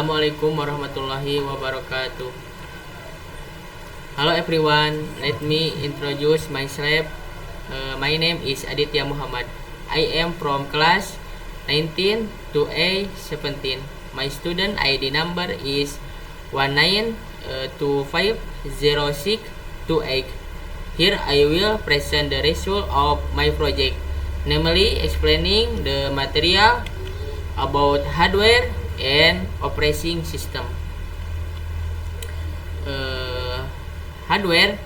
Assalamualaikum warahmatullahi wabarakatuh. Hello everyone, let me introduce myself. My name is Aditya Muhammad. I am from class 19 to A17. My student ID number is 19250628. Here I will present the result of my project, namely explaining the material about hardware and operating system. Hardware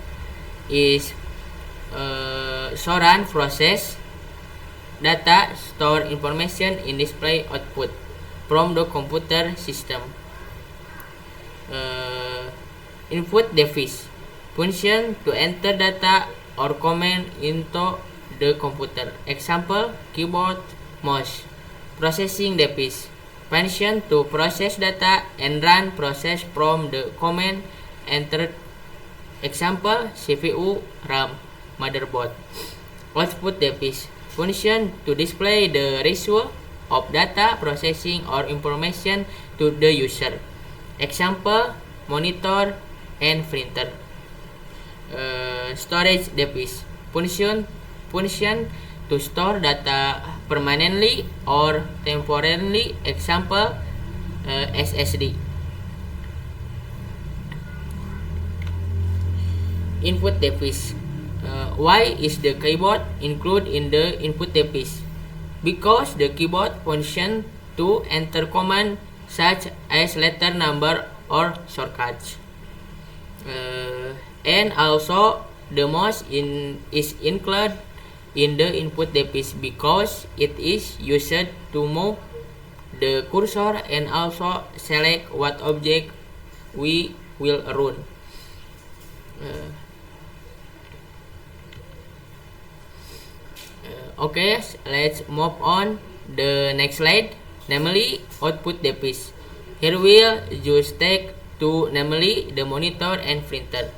is storage process data, store information in display output from the computer system. Input device function to enter data or command into the computer. Example, keyboard, mouse. Processing device function to process data and run process from the command entered. Example, CPU, RAM, motherboard. Output device function to display the result of data processing or information to the user. Example, monitor and printer. Storage device function to store data permanently or temporarily. Example, SSD. Input device. Why is the keyboard included in the input device? Because the keyboard function to enter command such as letter, number, or shortcuts. And also the mouse is included in the input device because it is used to move the cursor and also select what object we will run. Okay, let's move on the next slide, namely output device. Here we'll just take two, namely the monitor and printer.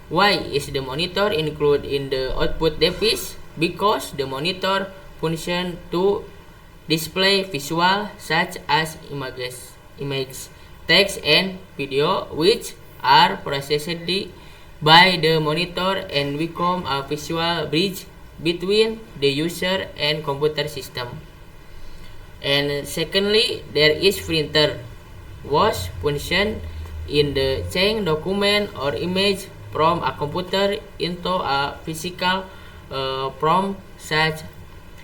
Why is the monitor included in the output device? Because the monitor function to display visual such as images, text and video, which are processed by the monitor and become a visual bridge between the user and computer system. And secondly, there is printer, was function in the change document or image from a computer into a physical form such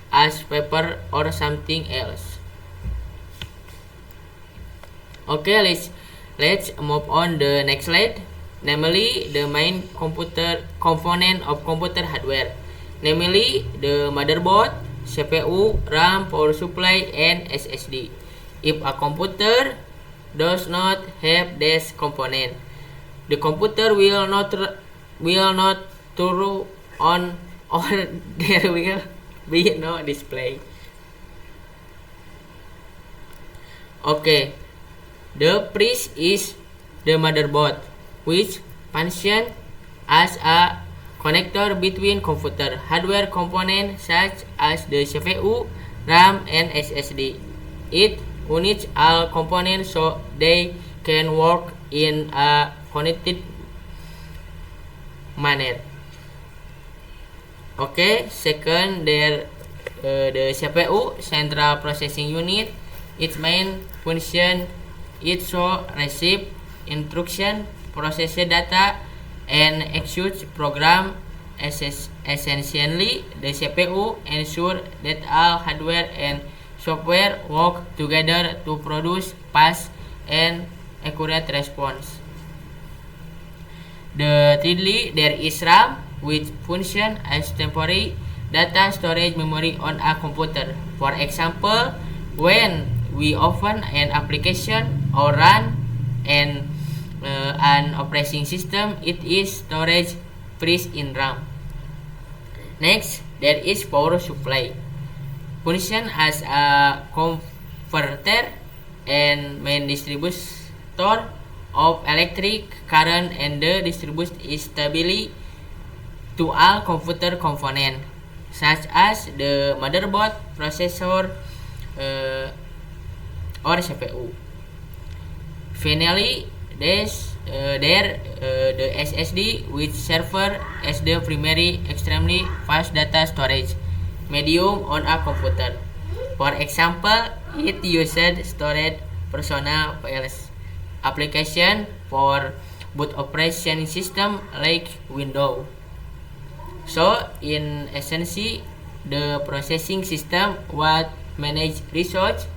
as paper or something else. Okay, let's move on the next slide, namely the main computer component of computer hardware, namely the motherboard, CPU, RAM, power supply, and SSD. If a computer does not have this component, the computer will not turn on or there will be no display. Okay, the first is the motherboard, which functions as a connector between computer hardware components such as the CPU, RAM, and SSD. It unites all components so they can work in a connected manner. Okay, second, the CPU, Central Processing Unit. Its main function is to receive instruction, process data, and execute program. Essentially, the CPU ensures that all hardware and software work together to produce fast and accurate response. Thirdly, there is RAM, which function as temporary data storage memory on a computer. For example, when we open an application or run an operating system, it is storage freeze in RAM. Next, there is power supply, function as a converter and main distributor of electric current and distributes it stably to all computer components such as the motherboard, processor, or CPU. Finally, the SSD, which server as the primary extremely fast data storage medium on a computer. For example, it used storage personal files, application for boot operation system like Windows. So, in essence, the processing system what manage resource,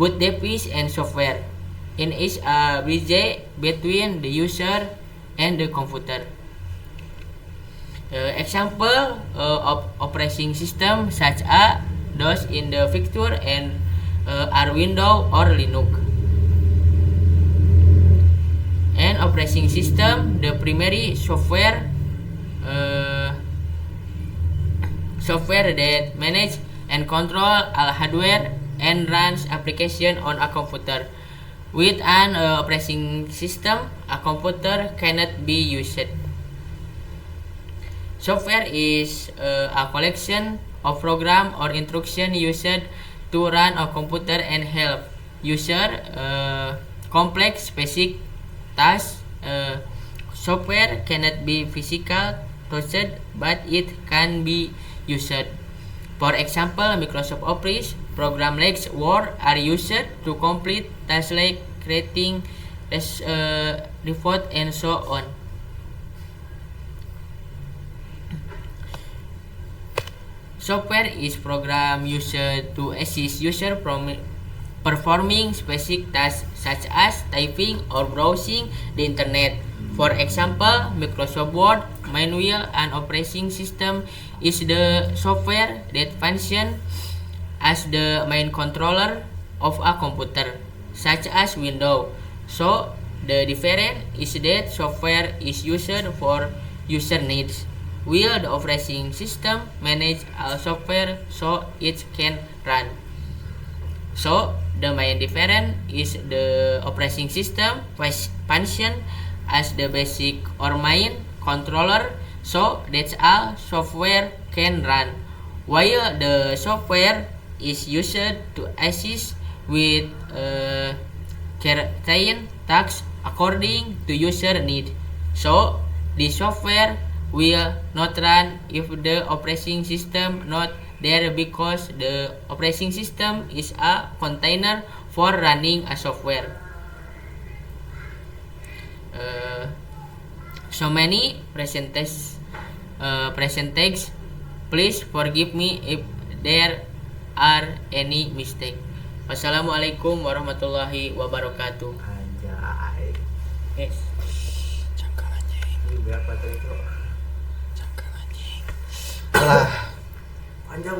boot device, and software. It is a bridge between the user and the computer. Example of operating system such as those in the Victor and are Windows or Linux. And operating system, the primary software that manage and control all hardware and runs application on a computer. With an operating system, a computer cannot be used. Software is a collection of program or instruction used to run a computer and help user complex specific tasks. Software cannot be physical touched, but it can be used. For example, Microsoft Office program like Word are used to complete tasks like creating report and so on. Software is program used to assist user from performing specific tasks such as typing or browsing the internet. For example, Microsoft Word manual and operating system is the software that functions as the main controller of a computer, such as Windows. So, the difference is that software is used for user needs, while the operating system manages all software so it can run. So, the main difference is the operating system function as the basic or main controller so that's all software can run, while the software is used to assist with certain tasks according to user need. So the software will not run if the operating system not there because the operating system is a container for running a software. So many percentage. Please forgive me if there are any mistake. Wassalamualaikum warahmatullahi wabarakatuh. Anjay. Yes. Cangkang anjing. Ini berapa tuh? Cangkang anjing. Alah. Panjang.